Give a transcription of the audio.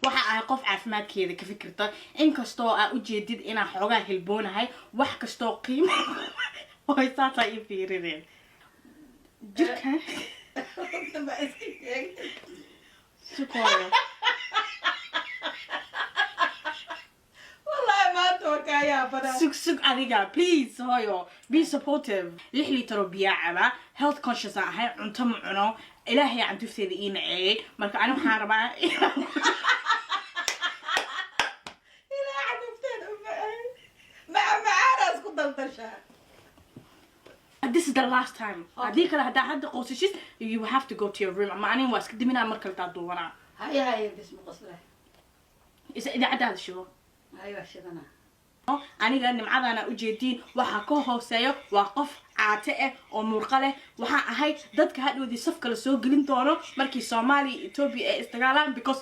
waxa ay qof caafimaadkeeda ka fikirta inkastoo aa u jeedid inaan xoogaa hilboonahay wax kastoo qiimo way saata i fiirineen jirka sukooyo والله ما اتوقع يا بنات sug adiga please hoyo be supportive 6 litre oo biyo caba health conscious ahay cunto ma cuno ilaahay aan tufteeda ii naceeyay marka aniga waxaan rabaa الى عاد فتن مع معانا اسكت دلدشا this is the last time hadii kale hadaa hadda qoosashis you have to go to your room ama aniga waa iska diminaa marka la duubanaa هاي بسم قصره is idaacadaada shido ايوه شغنا aniga nimcadana u jeedin waxa ka hooseeyo waa qof caate ah oo murqa leh waxa ahay dadka hadhoodii saf kala soo gelin doono markii Soomaaliya Ethiopia ay istagaalaan because